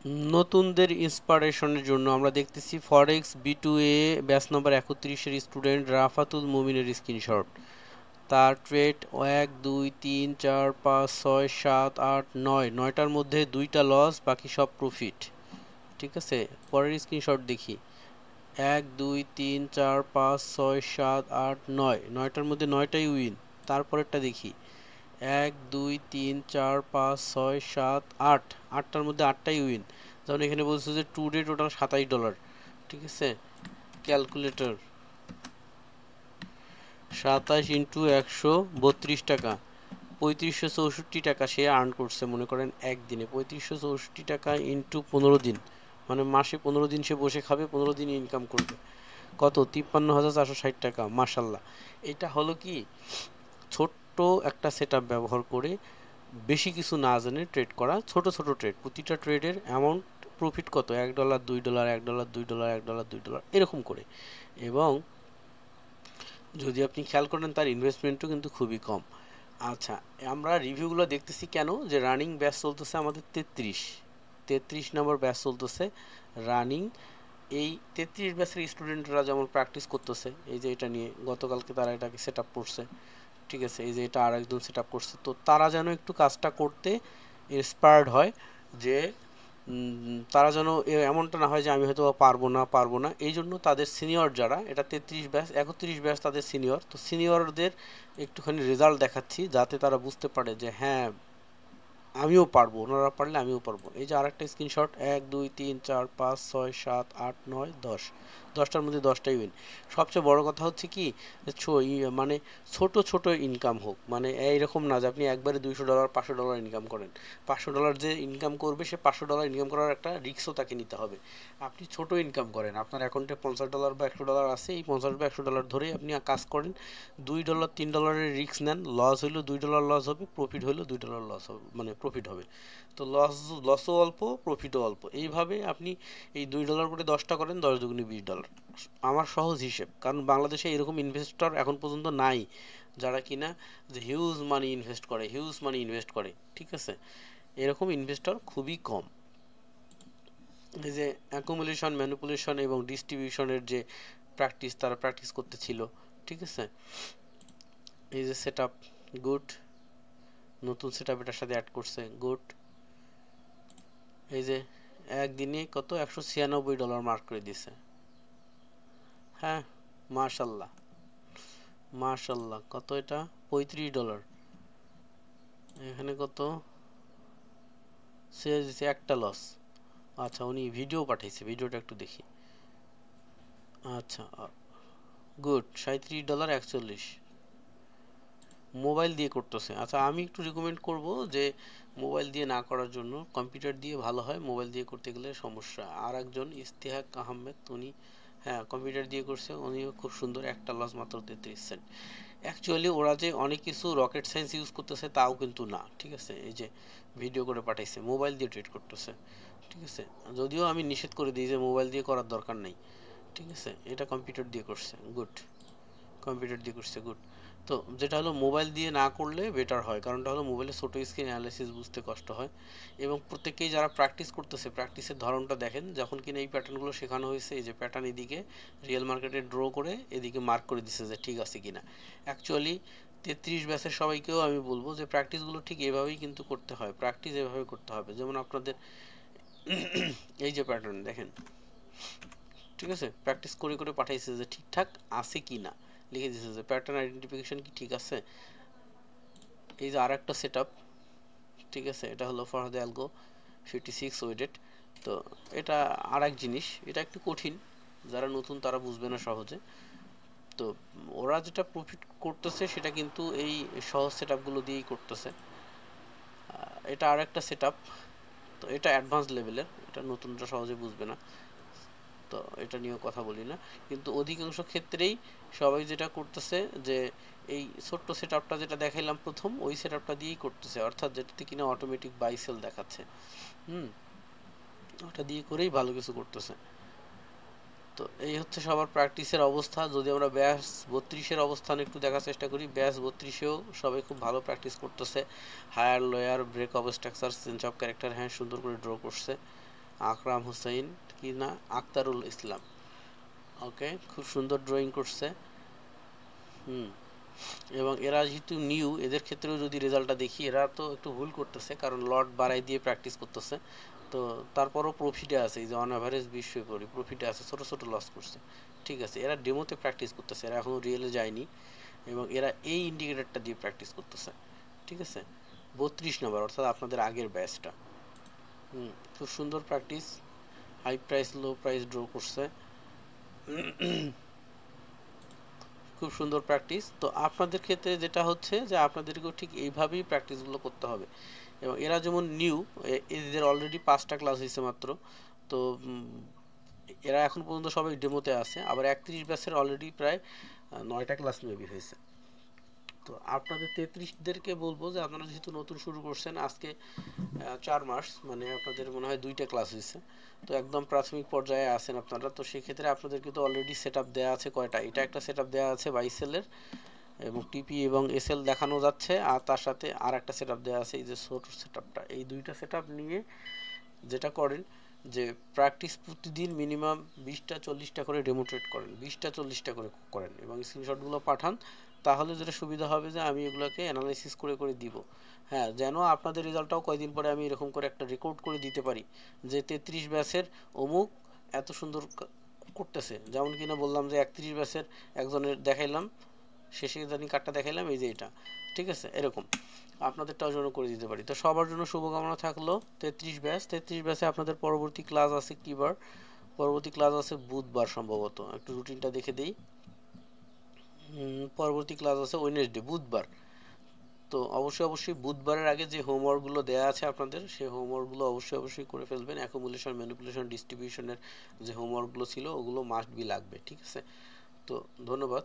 নতুনদের ইন্সপারেশনের জন্য আমরা দেখতেছি ফরেক্স B2A batch number 31-এর student Rafatul মুমিনের স্ক্রিনশট। তার ট্রেড 1 2 3 4 5 6 7 8 9, নয়টার মধ্যে 2টা লস, বাকি সব প্রফিট। ঠিক আছে, পরের স্ক্রিনশট দেখি। 1 2 3 4 5 6 7 8 9, নয়টার মধ্যে 9টাই উইন। তারপরেরটা দেখি। 1 2 3 4 5 6 7 8, আটটার মধ্যে 8টাই উইন। যেমন এখানে বলছে যে টু ডে টোটাল $27। ঠিক আছে, ক্যালকুলেটর 27 ইন্টু 132 টাকা, 3564 টাকা সে আর্ন করছে। মনে করেন একদিনে 3564 টাকা ইন্টু 15 দিন, মানে মাসে 15 দিন সে বসে খাবে, 15 দিন ইনকাম করবে। কত? 53,460 টাকা। মাশাল্লাহ। এটা হলো কি, ছোট্ট একটা সেট ব্যবহার করে বেশি কিছু না জেনে ট্রেড করা, ছোট ছোট ট্রেড, প্রতিটা ট্রেডের অ্যামাউন্ট প্রফিট কত, $1 $2 $1 $2 $1 $2 এরকম করে। এবং যদি আপনি খেয়াল করেন তার ইনভেস্টমেন্টও কিন্তু খুবই কম। আচ্ছা, আমরা রিভিউগুলো দেখতেছি কেন, যে রানিং ব্যাচ চলতেছে আমাদের 33 নম্বর ব্যাচ চলতেছে রানিং। এই 33 ব্যাচের স্টুডেন্টরা যেমন প্র্যাকটিস করতেছে, এই যে এটা নিয়ে গতকালকে তারা এটাকে সেট আপ করছে। ঠিক আছে, এই যে এটা আর একজন সেট আপ করছে, তো তারা যেন একটু কাজটা করতে ইন্সপায়ার্ড হয়, যে তারা যেন এমনটা না হয় যে আমি হয়তো পারবো না। এই জন্য তাদের সিনিয়র যারা, এটা 33 ব্যাচ 31 ব্যাচ তাদের সিনিয়র, তো সিনিয়রদের একটুখানি রেজাল্ট দেখাচ্ছি যাতে তারা বুঝতে পারে যে হ্যাঁ আমিও পারবো, ওনারা পারলে আমিও পারবো। এই যে আরেকটা স্ক্রিনশট, 1 2 3 4 5 6 7 8 9 10, 10টার মধ্যে 10টাই উইন। সবচেয়ে বড় কথা হচ্ছে কি, মানে ছোট ছোট ইনকাম হোক, মানে এইরকম না যে আপনি একবারে $200 $500 ইনকাম করেন। $500 যে ইনকাম করবে, সে $500 ইনকাম করার একটা রিস্কও তাকে নিতে হবে। আপনি ছোট ইনকাম করেন, আপনার অ্যাকাউন্টে $50 বা $100 আছে, এই 50 বা $100 ধরেই আপনি কাজ করেন। $2 $3 রিস্ক নেন, লস হইলো $2 লস হবে, প্রফিট হইলো $2 লস হবে, মানে প্রফিট হবে। তো লসও অল্প, প্রফিটও অল্প। এইভাবে আপনি এই $2 করে 10টা করেন, 10 দুগুণে $20। আমার সহজ হিসেব, কারণ বাংলাদেশে এরকম ইনভেস্টর এখন পর্যন্ত নাই যারা কিনা যে হিউজ মানি ইনভেস্ট করে। ঠিক আছে, এরকম ইনভেস্টর খুবই কম। এই যে অ্যাকুমুলেশন, ম্যানিপুলেশন এবং ডিস্ট্রিবিউশনের যে প্র্যাকটিস, তারা প্র্যাকটিস করতেছিল। ঠিক আছে, এই যে সেট আপ, গুড। নতুন সেট আপ এটার সাথে অ্যাড করছে, গুড। এই যে একদিনে কত, $196 মার্ক করে দিছে। হ্যাঁ, মাশাল্লাহ মাশাল্লাহ। কত এটা? $35। এখানে কত সে দিছে? একটা লস। আচ্ছা, উনি ভিডিও পাঠাইছে, ভিডিওটা একটু দেখি। আচ্ছা, গুড। $37.41 মোবাইল দিয়ে করতেছে। আচ্ছা, আমি একটু রিকমেন্ড করব যে মোবাইল দিয়ে না করার জন্য, কম্পিউটার দিয়ে ভালো হয়, মোবাইল দিয়ে করতে গেলে সমস্যা। আর একজন ইস্তেহাক আহমেদ, উনি হ্যাঁ কম্পিউটার দিয়ে করছে, উনিও খুব সুন্দর, একটা লস মাত্র 33 সেন্ট। অ্যাকচুয়ালি ওরা যে অনেক কিছু রকেট সায়েন্স ইউজ করতেছে তাও কিন্তু না। ঠিক আছে, এই যে ভিডিও করে পাঠাইছে, মোবাইল দিয়ে ট্রেড করতেছে। ঠিক আছে, যদিও আমি নিষেধ করে দিই যে মোবাইল দিয়ে করার দরকার নেই। ঠিক আছে, এটা কম্পিউটার দিয়ে করছে, গুড। কম্পিউটার দিয়ে করছে, গুড। তো যেটা হলো মোবাইল দিয়ে না করলে বেটার হয়, কারণটা হলো মোবাইলে ছোটো স্ক্রিন, অ্যানালাইসিস বুঝতে কষ্ট হয়। এবং প্রত্যেকেই যারা প্র্যাকটিস করতেছে, প্র্যাকটিসের ধরনটা দেখেন, যখন কিনা এই প্যাটার্নগুলো শেখানো হয়েছে, এই যে প্যাটার্ন এদিকে রিয়েল মার্কেটে ড্র করে এদিকে মার্ক করে দিচ্ছে যে ঠিক আছে কিনা। অ্যাকচুয়ালি 33 ব্যাচের সবাইকেও আমি বলবো যে প্র্যাকটিসগুলো ঠিক এভাবেই কিন্তু করতে হয়, প্র্যাকটিস এভাবে করতে হবে। যেমন আপনাদের এই যে প্যাটার্ন দেখেন, ঠিক আছে, প্র্যাকটিস করে করে পাঠাইছে যে ঠিকঠাক আছে কি না, লিখে দিয়েছে যে প্যাটার্ন আইডেন্টিফিকেশন কি ঠিক আছে। এই যে আর একটা সেট আপ, ঠিক আছে, এটা হলো ফর দ্য অ্যালগো 56 ওয়েডেড। তো এটা আর এক জিনিস, এটা একটু কঠিন, যারা নতুন তারা বুঝবে না সহজে। তো ওরা যেটা প্রফিট করতেছে সেটা কিন্তু এই সহজ সেট আপগুলো দিয়েই করতেছে। এটা আর একটা সেট আপ, তো এটা অ্যাডভান্স লেভেলের, এটা নতুনরা সহজে বুঝবে না, তো এটা নিয়েও কথা বলি না। কিন্তু অধিকাংশ ক্ষেত্রেই সবাই যেটা করতেছে যে এই ছোট্ট সেট আপটা যেটা দেখাইলাম প্রথম, ওই সেট আপটা দিয়েই করতেছে, অর্থাৎ যেটাতে কিনা অটোমেটিক বাই সেল দেখাচ্ছে। হুম, ওটা দিয়ে করেই ভালো কিছু করতেছে। তো এই হচ্ছে সবার প্র্যাকটিসের অবস্থা। যদি আমরা ব্যাস 32-এর অবস্থান একটু দেখার চেষ্টা করি, ব্যাস 32-এও সবাই খুব ভালো প্র্যাকটিস করতেছে। Higher lower, break of structure, change of character, হ্যাঁ সুন্দর করে ড্র করছে। আকরাম হোসেন কি না, আক্তারুল ইসলাম। ওকে, খুব সুন্দর ড্রয়িং করছে। হুম। এবং এরা যেহেতু নিউ, এদের ক্ষেত্রেও যদি রেজাল্টটা দেখি, এরা তো একটু ভুল করতেছে কারণ লট বাড়াই দিয়ে প্র্যাকটিস করতেছে। তো তারপরও প্রফিটে আছে, এই যে অন অ্যাভারেজ 20 করে প্রফিটে আছে, ছোটো ছোটো লস করছে। ঠিক আছে, এরা ডেমোতে প্র্যাকটিস করতেছে, এরা এখনও রিয়েলে যায়নি এবং এরা এই ইন্ডিকেটারটা দিয়ে প্র্যাকটিস করতেছে। ঠিক আছে, 32 নম্বর অর্থাৎ আপনাদের আগের ব্যাচটা। খুব সুন্দর practice, high price low price draw করছে, খুব সুন্দর প্র্যাকটিস। তো আপনাদের ক্ষেত্রে যেটা হচ্ছে যে আপনাদেরকেও ঠিক এইভাবেই প্র্যাকটিসগুলো করতে হবে। এবং এরা যেমন নিউ, এদের অলরেডি 5টা ক্লাস হয়েছে মাত্র। তো এরা এখন পর্যন্ত সবাই ডেমোতে আছে, আবার 31 ব্যাচের অলরেডি প্রায় 9টা ক্লাস মেবি হয়েছে। তো আপনাদের 33দেরকে বলবো যে আপনারা যেহেতু নতুন শুরু করছেন, আজকে 4 মাস, মানে আপনাদের মনে হয় 2টা ক্লাস হয়েছে, তো একদম প্রাথমিক পর্যায়ে আছেন আপনারা। তো সেক্ষেত্রে আপনাদেরকে তো অলরেডি সেট আপ দেওয়া আছে কয়টা, এটা একটা সেট আপ দেওয়া আছে 22 সেলের এবং টিপি এবং এসএল দেখানো যাচ্ছে, আর তার সাথে আর একটা সেট আপ দেওয়া আছে এই যে ছোট সেট আপটা। এই 2টা সেট আপ নিয়ে যেটা করেন যে প্র্যাকটিস প্রতিদিন মিনিমাম 20টা 40টা করে ডেমো ট্রেড করেন, 20টা 40টা করে করেন এবং স্ক্রিনশটগুলো পাঠান। তাহলে যেটা সুবিধা হবে যে আমি এগুলোকে অ্যানালাইসিস করে করে দিব। হ্যাঁ, যেন আপনাদের রেজাল্টটাও কয়েকদিন পরে আমি এরকম করে একটা রেকর্ড করে দিতে পারি যে 33 ব্যাচের অমুক এত সুন্দর করতেছে। যেমন কিনা বললাম যে 31 ব্যাচের একজনের দেখাইলাম, শেষে জানি কার্ডটা দেখাইলাম, এই যে এটা। ঠিক আছে, এরকম আপনাদেরটাও জন্য করে দিতে পারি। তো সবার জন্য শুভকামনা থাকলো। 33 ব্যাচ, 33 ব্যাচে আপনাদের পরবর্তী ক্লাস আছে কি বার? পরবর্তী ক্লাস আছে বুধবার সম্ভবত, একটু রুটিনটা দেখে দিই। পরবর্তী ক্লাস আছে ওয়েডনেসডে, বুধবার। তো অবশ্যই অবশ্যই বুধবারের আগে যে হোমওয়ার্কগুলো দেওয়া আছে আপনাদের, সেই হোমওয়ার্কগুলো অবশ্যই অবশ্যই করে ফেলবেন। অ্যাকুমুলেশন, ম্যানিপুলেশন, ডিস্ট্রিবিউশনের যে হোমওয়ার্কগুলো ছিল ওগুলো মাস্ট বি লাগবে। ঠিক আছে, তো ধন্যবাদ।